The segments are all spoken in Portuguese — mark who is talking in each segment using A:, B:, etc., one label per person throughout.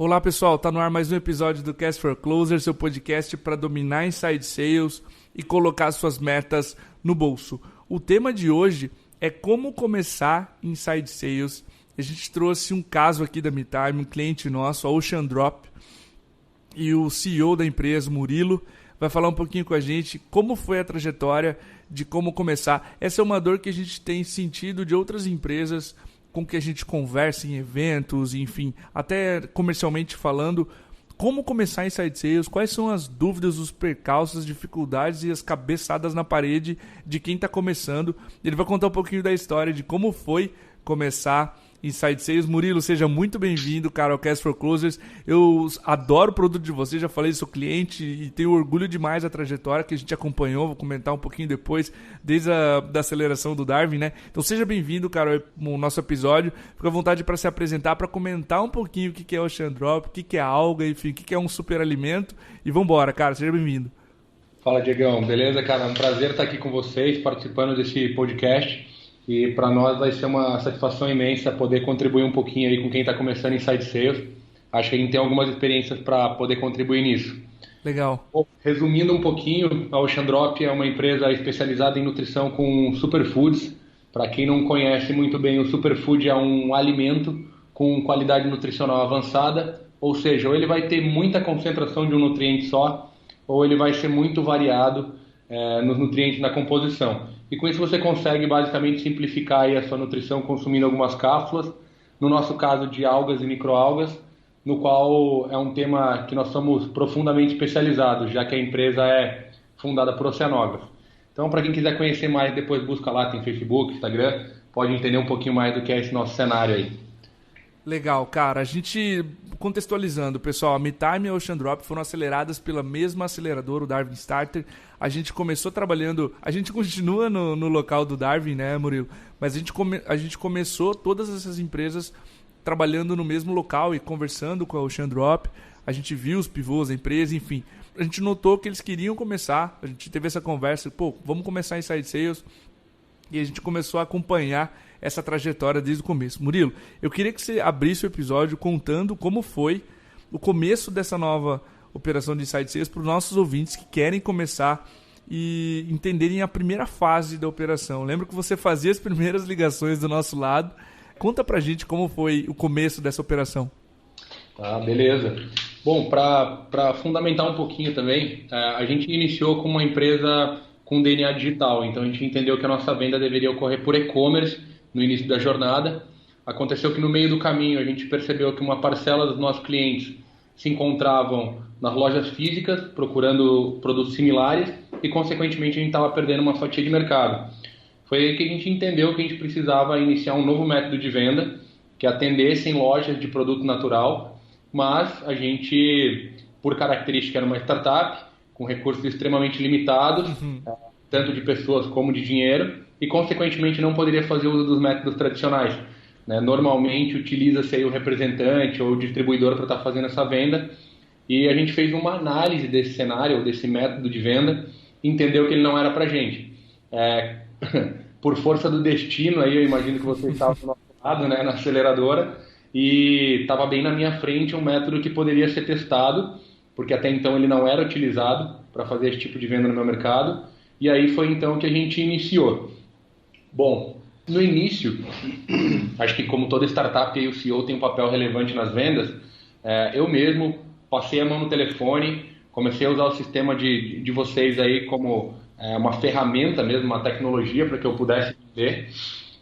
A: Olá pessoal, tá no ar mais um episódio do Cast for Closer, seu podcast para dominar inside sales e colocar suas metas no bolso. O tema de hoje é como começar inside sales. A gente trouxe um caso aqui da MeTime, um cliente nosso, a Ocean Drop, e o CEO da empresa, Murilo, vai falar um pouquinho com a gente como foi a trajetória de como começar. Essa é uma dor que a gente tem sentido de outras empresas com que a gente conversa em eventos, enfim, até comercialmente falando, como começar inside sales, quais são as dúvidas, os percalços, as dificuldades e as cabeçadas na parede de quem está começando. Ele vai contar um pouquinho da história de como foi começar inside sales. Murilo, seja muito bem-vindo, cara, ao Cast for Closers. Eu adoro o produto de vocês, já falei, sou cliente e tenho orgulho demais da trajetória que a gente acompanhou, vou comentar um pouquinho depois, desde a da aceleração do Darwin, né? Então seja bem-vindo, cara, ao nosso episódio. Fica à vontade para se apresentar, para comentar um pouquinho o que é o Ocean Drop, o que é alga, enfim, o que é um superalimento. E vambora, cara, seja bem-vindo.
B: Fala, Diegão, beleza, cara? É um prazer estar aqui com vocês, participando desse podcast. E para nós vai ser uma satisfação imensa poder contribuir um pouquinho aí com quem está começando inside sales. Acho que a gente tem algumas experiências para poder contribuir nisso.
A: Legal.
B: Bom, resumindo um pouquinho, a Ocean Drop é uma empresa especializada em nutrição com superfoods. Para quem não conhece muito bem, o superfood é um alimento com qualidade nutricional avançada, ou seja, ou ele vai ter muita concentração de um nutriente só, ou ele vai ser muito variado nos nutrientes na composição. E com isso você consegue basicamente simplificar aí a sua nutrição consumindo algumas cápsulas, no nosso caso de algas e microalgas, no qual é um tema que nós somos profundamente especializados, já que a empresa é fundada por oceanógrafos. Então, para quem quiser conhecer mais, depois busca lá, tem Facebook, Instagram, pode entender um pouquinho mais do que é esse nosso cenário aí.
A: Legal, cara. A gente, contextualizando, pessoal, a MeTime e a Ocean Drop foram aceleradas pela mesma aceleradora, o Darwin Starter. A gente começou trabalhando, a gente continua no local do Darwin, né, Murilo? Mas a gente começou todas essas empresas trabalhando no mesmo local e conversando com a Ocean Drop. A gente viu os pivôs da empresa, enfim. A gente notou que eles queriam começar, a gente teve essa conversa, pô, vamos começar inside sales. E a gente começou a acompanhar essa trajetória desde o começo. Murilo, eu queria que você abrisse o episódio contando como foi o começo dessa nova operação de inside sales para os nossos ouvintes que querem começar e entenderem a primeira fase da operação. Lembro que você fazia as primeiras ligações do nosso lado. Conta pra gente como foi o começo dessa operação.
B: Tá, beleza. Bom, para fundamentar um pouquinho também, a gente iniciou com uma empresa com DNA digital, então a gente entendeu que a nossa venda deveria ocorrer por e-commerce no início da jornada. Aconteceu que no meio do caminho a gente percebeu que uma parcela dos nossos clientes se encontravam nas lojas físicas procurando produtos similares e consequentemente a gente estava perdendo uma fatia de mercado. Foi aí que a gente entendeu que a gente precisava iniciar um novo método de venda que atendesse em lojas de produto natural, mas a gente, por característica, era uma startup com recursos extremamente limitados, tanto de pessoas como de dinheiro, e consequentemente não poderia fazer uso dos métodos tradicionais. Normalmente utiliza-se aí o representante ou o distribuidor para estar fazendo essa venda, e a gente fez uma análise desse cenário, desse método de venda, e entendeu que ele não era para a gente. Por força do destino, aí eu imagino que você estava do nosso lado, né, na aceleradora, e estava bem na minha frente um método que poderia ser testado, porque até então ele não era utilizado para fazer esse tipo de venda no meu mercado, e aí foi então que a gente iniciou. Bom, no início, acho que como toda startup, aí o CEO tem um papel relevante nas vendas. Eu mesmo passei a mão no telefone, comecei a usar o sistema de vocês aí como uma ferramenta mesmo, uma tecnologia para que eu pudesse vender.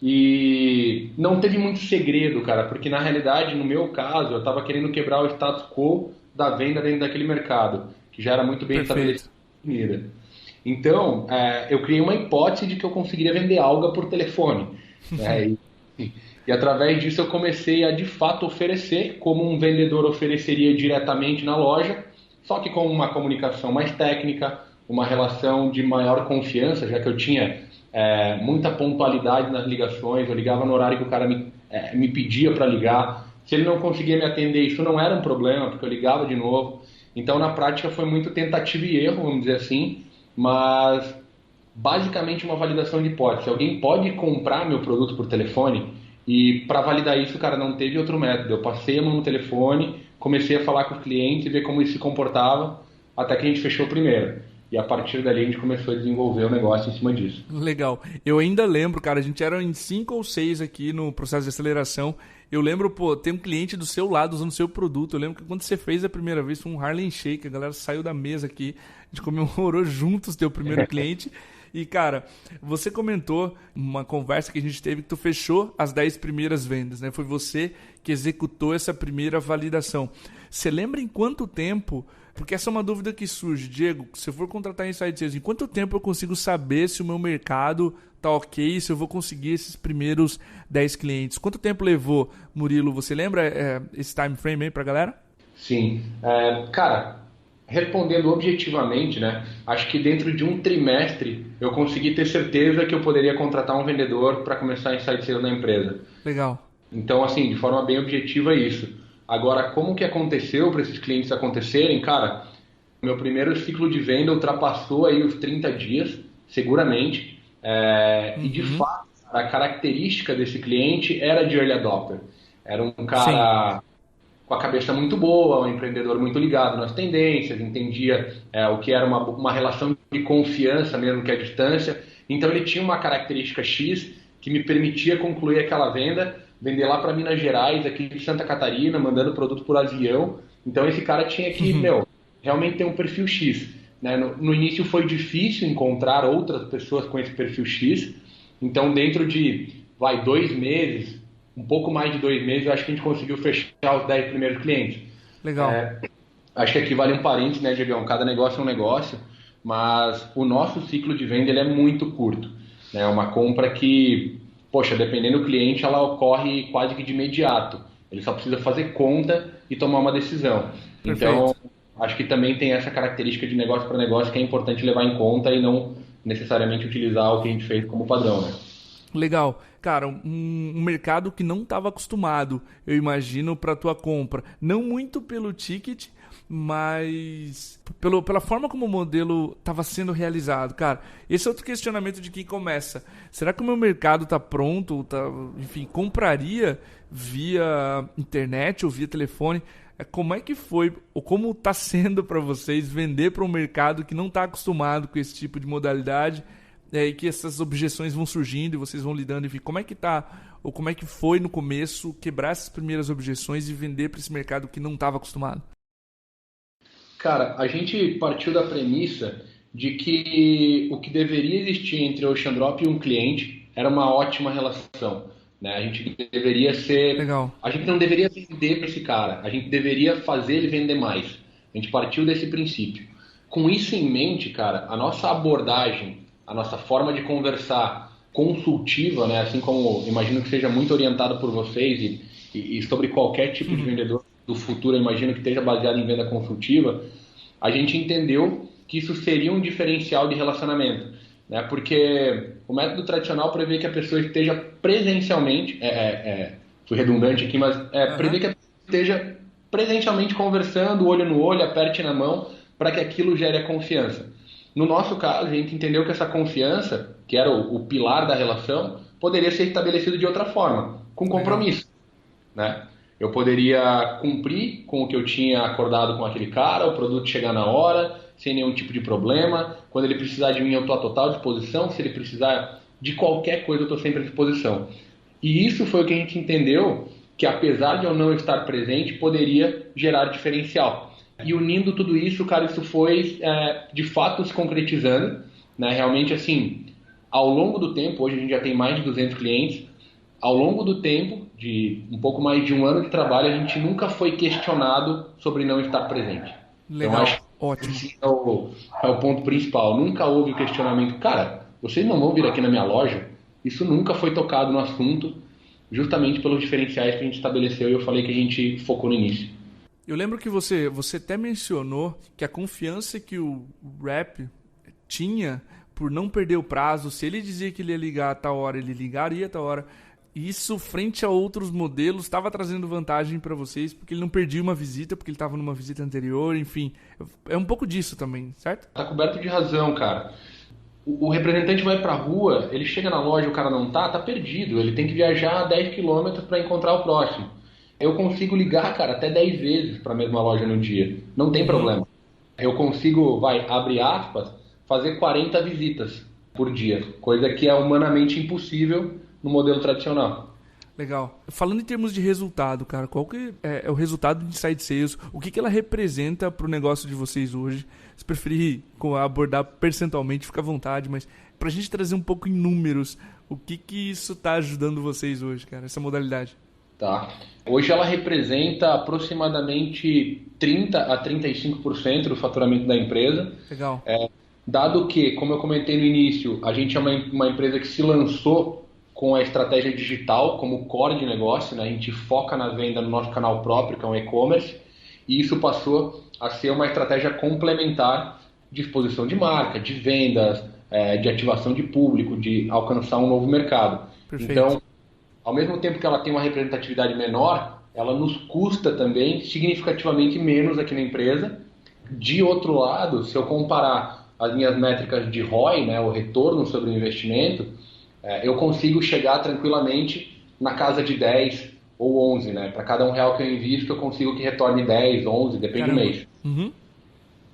B: E não teve muito segredo, cara, porque na realidade, no meu caso, eu estava querendo quebrar o status quo da venda dentro daquele mercado, que já era muito bem estabelecido. Então, eu criei uma hipótese de que eu conseguiria vender alga por telefone. E através disso eu comecei a, de fato, oferecer como um vendedor ofereceria diretamente na loja, só que com uma comunicação mais técnica, uma relação de maior confiança, já que eu tinha muita pontualidade nas ligações, eu ligava no horário que o cara me pedia para ligar. Se ele não conseguia me atender, isso não era um problema, porque eu ligava de novo. Então, na prática, foi muito tentativa e erro, vamos dizer assim, mas basicamente uma validação de hipótese. Alguém pode comprar meu produto por telefone? E para validar isso, cara, não teve outro método. Eu passei a mão no telefone, comecei a falar com os clientes e ver como isso se comportava, até que a gente fechou o primeiro. E a partir dali a gente começou a desenvolver o negócio em cima disso.
A: Legal. Eu ainda lembro, cara, a gente era em 5 ou 6 aqui no processo de aceleração. Eu lembro, pô, tem um cliente do seu lado usando o seu produto. Eu lembro que quando você fez a primeira vez foi um Harlem Shake, a galera saiu da mesa aqui, a gente comemorou juntos teu primeiro cliente. E, cara, você comentou uma conversa que a gente teve que tu fechou as 10 primeiras vendas, né? Foi você que executou essa primeira validação. Você lembra em quanto tempo? Porque essa é uma dúvida que surge. Diego, se eu for contratar Inside Sales, em quanto tempo eu consigo saber se o meu mercado tá ok, se eu vou conseguir esses primeiros 10 clientes? Quanto tempo levou, Murilo? Você lembra esse time frame aí pra galera?
B: Sim. Cara, respondendo objetivamente, né? Acho que dentro de um trimestre eu consegui ter certeza que eu poderia contratar um vendedor para começar a Inside Sales na empresa.
A: Legal.
B: Então, assim, de forma bem objetiva é isso. Agora, como que aconteceu para esses clientes acontecerem? Cara, meu primeiro ciclo de venda ultrapassou aí os 30 dias, seguramente. E, de fato, a característica desse cliente era de early adopter. Era um cara com a cabeça muito boa, um empreendedor muito ligado nas tendências, entendia o que era uma relação de confiança mesmo que a distância. Então, ele tinha uma característica X que me permitia concluir aquela venda, vender lá para Minas Gerais, aqui de Santa Catarina, mandando produto por avião. Então esse cara tinha que, realmente ter um perfil X. Né? No início foi difícil encontrar outras pessoas com esse perfil X. Então dentro de 2 meses, um pouco mais de 2 meses, eu acho que a gente conseguiu fechar os 10 primeiros clientes.
A: Legal.
B: Acho que aqui vale um parênteses, né, Diegão? Cada negócio é um negócio, mas o nosso ciclo de venda ele é muito curto. É uma compra que, poxa, dependendo do cliente, ela ocorre quase que de imediato. Ele só precisa fazer conta e tomar uma decisão.
A: Perfeito.
B: Então, acho que também tem essa característica de negócio para negócio que é importante levar em conta e não necessariamente utilizar o que a gente fez como padrão, né?
A: Legal. Cara, um mercado que não estava acostumado, eu imagino, para tua compra. Não muito pelo ticket, mas pela forma como o modelo estava sendo realizado. Cara, esse é outro questionamento de quem começa. Será que o meu mercado está pronto? Enfim, compraria via internet ou via telefone? Como é que foi, ou como está sendo para vocês vender para um mercado que não está acostumado com esse tipo de modalidade? E que essas objeções vão surgindo e vocês vão lidando, enfim, como é que tá, ou como é que foi no começo quebrar essas primeiras objeções e vender para esse mercado que não estava acostumado?
B: Cara, a gente partiu da premissa de que o que deveria existir entre o Oceandrop e um cliente era uma ótima relação, né? A gente deveria ser...
A: Legal.
B: A gente não deveria vender para esse cara, a gente deveria fazer ele vender mais. A gente partiu desse princípio. Com isso em mente, cara, a nossa abordagem, a nossa forma de conversar consultiva, né, assim como imagino que seja muito orientado por vocês e sobre qualquer tipo de vendedor do futuro, eu imagino que esteja baseado em venda consultiva, a gente entendeu que isso seria um diferencial de relacionamento, né, porque o método tradicional prevê que a pessoa esteja presencialmente, fui redundante aqui, mas prevê que a pessoa esteja presencialmente conversando, olho no olho, aperte na mão, para que aquilo gere a confiança. No nosso caso, a gente entendeu que essa confiança, que era o pilar da relação, poderia ser estabelecido de outra forma, com compromisso. Né? Eu poderia cumprir com o que eu tinha acordado com aquele cara, o produto chegar na hora, sem nenhum tipo de problema. Quando ele precisar de mim, eu estou à total disposição. Se ele precisar de qualquer coisa, eu estou sempre à disposição. E isso foi o que a gente entendeu, que apesar de eu não estar presente, poderia gerar diferencial. E unindo tudo isso, cara, isso foi de fato se concretizando, né? Realmente, assim, ao longo do tempo, hoje a gente já tem mais de 200 clientes, ao longo do tempo, de um pouco mais de um ano de trabalho, a gente nunca foi questionado sobre não estar presente.
A: Legal,
B: então, acho
A: ótimo.
B: Que esse é o ponto principal. Nunca houve o questionamento, cara, vocês não vão vir aqui na minha loja? Isso nunca foi tocado no assunto, justamente pelos diferenciais que a gente estabeleceu e eu falei que a gente focou no início.
A: Eu lembro que você até mencionou que a confiança que o Rap tinha por não perder o prazo, se ele dizia que ele ia ligar a tal hora, ele ligaria a tal hora. Isso, frente a outros modelos, estava trazendo vantagem para vocês, porque ele não perdia uma visita, porque ele estava numa visita anterior, enfim. É um pouco disso também, certo?
B: Tá coberto de razão, cara. O representante vai pra rua, ele chega na loja, o cara não tá perdido. Ele tem que viajar 10 quilômetros para encontrar o próximo. Eu consigo ligar, cara, até 10 vezes para a mesma loja no dia. Não tem problema. Eu consigo, abre aspas, fazer 40 visitas por dia, coisa que é humanamente impossível no modelo tradicional.
A: Legal. Falando em termos de resultado, cara, qual que é o resultado de Inside Sales? O que ela representa para o negócio de vocês hoje? Se preferir abordar percentualmente, fica à vontade, mas para a gente trazer um pouco em números, o que isso está ajudando vocês hoje, cara, essa modalidade?
B: Tá. Hoje ela representa aproximadamente 30 a 35% do faturamento da empresa.
A: Legal.
B: Dado que, como eu comentei no início, a gente é uma empresa que se lançou com a estratégia digital como core de negócio, né? A gente foca na venda no nosso canal próprio, que é um e-commerce, e isso passou a ser uma estratégia complementar de exposição de marca, de vendas, de ativação de público, de alcançar um novo mercado.
A: Perfeito.
B: Então, ao mesmo tempo que ela tem uma representatividade menor, ela nos custa também significativamente menos aqui na empresa. De outro lado, se eu comparar as minhas métricas de ROI, né, o retorno sobre o investimento, eu consigo chegar tranquilamente na casa de 10 ou 11, né? Para cada R$1 que eu invisto, eu consigo que retorne 10, 11, depende do mês.
A: Uhum.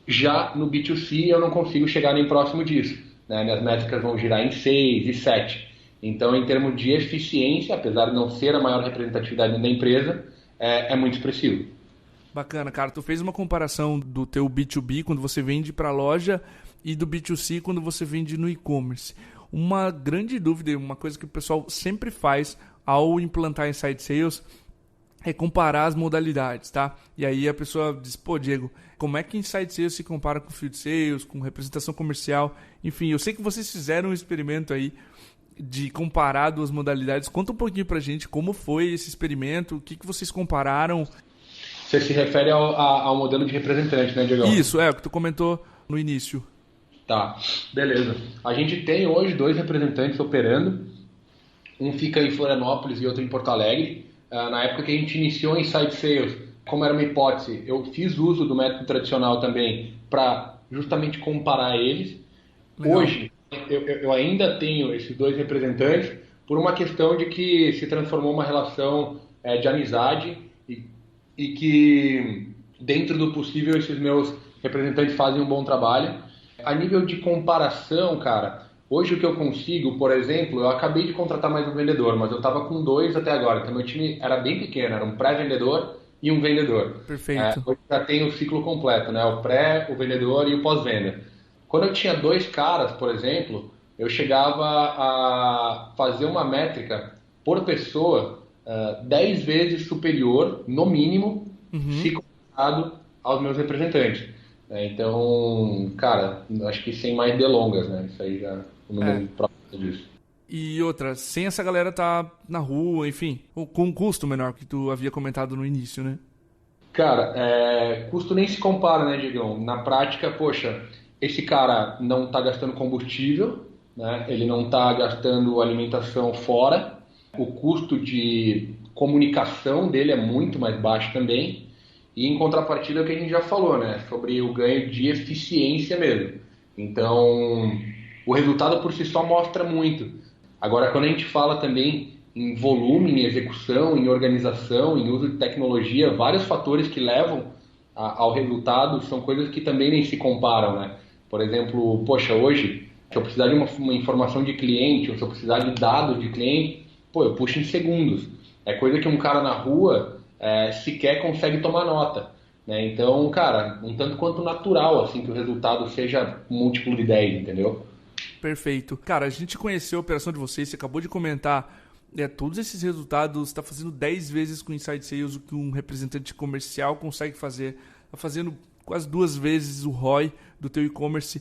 B: Já no B2C, eu não consigo chegar nem próximo disso, né? Minhas métricas vão girar em 6 e 7. Então, em termos de eficiência, apesar de não ser a maior representatividade da empresa, é muito expressivo.
A: Bacana, cara. Tu fez uma comparação do teu B2B, quando você vende para a loja, e do B2C, quando você vende no e-commerce. Uma grande dúvida, uma coisa que o pessoal sempre faz ao implantar Inside Sales é comparar as modalidades, tá? E aí a pessoa diz, pô, Diego, como é que Inside Sales se compara com Field Sales, com representação comercial? Enfim, eu sei que vocês fizeram um experimento aí de comparar duas modalidades. Conta um pouquinho pra gente como foi esse experimento, o que vocês compararam.
B: Você se refere ao modelo de representante, né, Diego?
A: Isso, o que tu comentou no início.
B: Tá, beleza. A gente tem hoje 2 representantes operando. Um fica em Florianópolis e outro em Porto Alegre. Na época que a gente iniciou Inside Sales, como era uma hipótese, eu fiz uso do método tradicional também para justamente comparar eles. Legal. Hoje, eu ainda tenho esses 2 representantes por uma questão de que se transformou uma relação de amizade e que, dentro do possível, esses meus representantes fazem um bom trabalho. A nível de comparação, cara, hoje o que eu consigo, por exemplo, eu acabei de contratar mais um vendedor, mas eu estava com 2 até agora, então meu time era bem pequeno, era um pré-vendedor e um vendedor.
A: Perfeito.
B: Hoje já tem o ciclo completo, né? O pré, o vendedor e o pós-venda. Quando eu tinha 2 caras, por exemplo, eu chegava a fazer uma métrica por pessoa 10 vezes superior, no mínimo, se comparado aos meus representantes. Então, cara, acho que sem mais delongas, né? Isso aí já o número próximo disso.
A: E outra, sem essa galera tá na rua, enfim, com um custo menor que tu havia comentado no início, né?
B: Cara, custo nem se compara, né, Diegão? Na prática, poxa, esse cara não tá gastando combustível, né? Ele não tá gastando alimentação fora, o custo de comunicação dele é muito mais baixo também. E em contrapartida é o que a gente já falou, né? Sobre o ganho de eficiência mesmo. Então, o resultado por si só mostra muito. Agora, quando a gente fala também em volume, em execução, em organização, em uso de tecnologia, vários fatores que levam ao resultado são coisas que também nem se comparam, né? Por exemplo, poxa, hoje, se eu precisar de uma informação de cliente, ou se eu precisar de dados de cliente, eu puxo em segundos. É coisa que um cara na rua sequer consegue tomar nota, né? Então, cara, um tanto quanto natural, assim, que o resultado seja múltiplo de 10, entendeu?
A: Perfeito. Cara, a gente conheceu a operação de vocês, você acabou de comentar todos esses resultados, está fazendo 10 vezes com Inside Sales o que um representante comercial consegue fazer, está fazendo quase 2 vezes o ROI do teu e-commerce.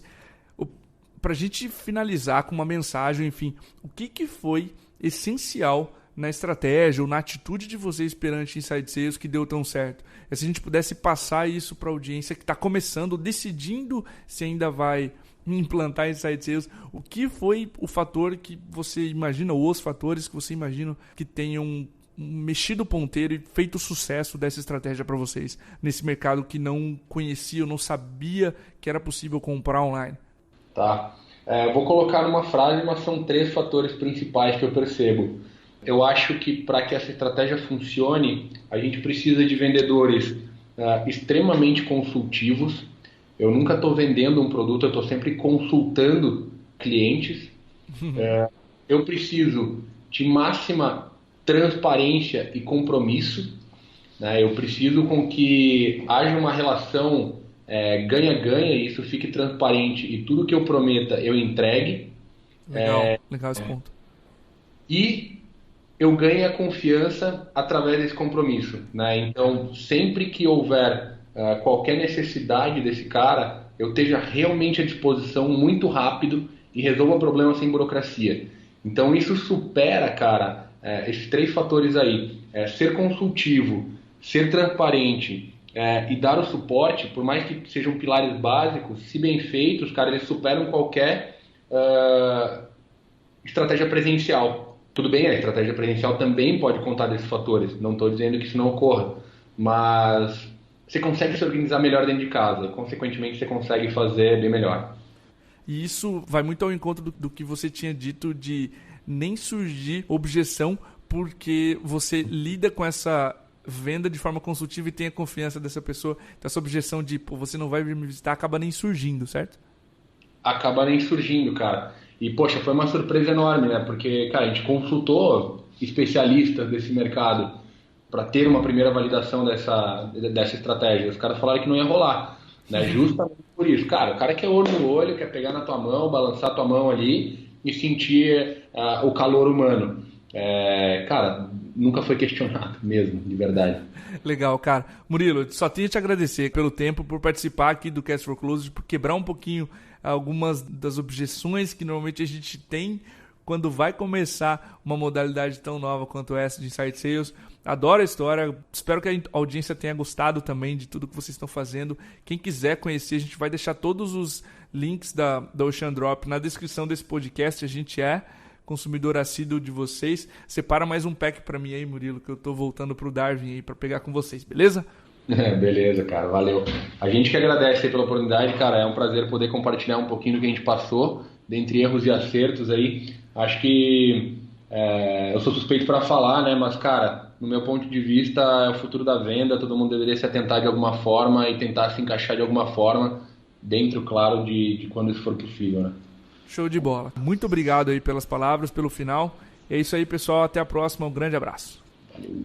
A: Para a gente finalizar com uma mensagem, enfim, o que foi essencial na estratégia ou na atitude de vocês perante Inside Sales que deu tão certo? Se a gente pudesse passar isso para a audiência que está começando, decidindo se ainda vai implantar Inside Sales, o que foi o fator que você imagina, ou os fatores que você imagina que tenham mexido o ponteiro e feito o sucesso dessa estratégia para vocês, nesse mercado que não conhecia, não sabia que era possível comprar online?
B: Tá. Vou colocar numa frase, mas são 3 fatores principais que eu percebo. Eu acho que para que essa estratégia funcione, a gente precisa de vendedores extremamente consultivos. Eu nunca estou vendendo um produto, eu estou sempre consultando clientes. Eu preciso de máxima transparência e compromisso, né? Eu preciso com que haja uma relação ganha-ganha, e isso fique transparente e tudo que eu prometa eu entregue.
A: Legal esse ponto.
B: E eu ganho a confiança através desse compromisso, né? Então, sempre que houver qualquer necessidade desse cara, eu esteja realmente à disposição muito rápido e resolva o problema sem burocracia. Então, isso supera, cara, esses 3 fatores aí. Ser consultivo, ser transparente e dar o suporte, por mais que sejam pilares básicos, se bem feitos, cara, eles superam qualquer estratégia presencial. Tudo bem, a estratégia presencial também pode contar desses fatores, não estou dizendo que isso não ocorra, mas você consegue se organizar melhor dentro de casa e, consequentemente, você consegue fazer bem melhor.
A: E isso vai muito ao encontro do que você tinha dito de nem surgir objeção porque você lida com essa venda de forma consultiva e tem a confiança dessa pessoa. Então essa objeção de você não vai vir me visitar acaba nem surgindo, certo?
B: Acaba nem surgindo, cara. E, poxa, foi uma surpresa enorme, né? Porque, cara, a gente consultou especialistas desse mercado para ter uma primeira validação dessa estratégia. Os caras falaram que não ia rolar, né? Justamente por isso. Cara, o cara quer olho no olho, quer pegar na tua mão, balançar tua mão ali e sentir o calor humano. Cara, nunca foi questionado mesmo, de verdade.
A: Legal, cara. Murilo, só tenho a te agradecer pelo tempo, por participar aqui do Cast for Closers, por quebrar um pouquinho algumas das objeções que normalmente a gente tem quando vai começar uma modalidade tão nova quanto essa de Inside Sales. Adoro a história, espero que a audiência tenha gostado também de tudo que vocês estão fazendo. Quem quiser conhecer, a gente vai deixar todos os links da Ocean Drop na descrição desse podcast. A gente é consumidor assíduo de vocês. Separa mais um pack para mim aí, Murilo, que eu tô voltando pro Darwin aí para pegar com vocês, beleza?
B: Beleza, cara, valeu. A gente que agradece aí pela oportunidade, cara, é um prazer poder compartilhar um pouquinho do que a gente passou, dentre erros e acertos aí. Acho que eu sou suspeito para falar, né, mas, cara, no meu ponto de vista, é o futuro da venda, todo mundo deveria se atentar de alguma forma e tentar se encaixar de alguma forma, dentro, claro, de quando isso for possível, né?
A: Show de bola. Muito obrigado aí pelas palavras, pelo final. É isso aí, pessoal, até a próxima, um grande abraço.
B: Valeu.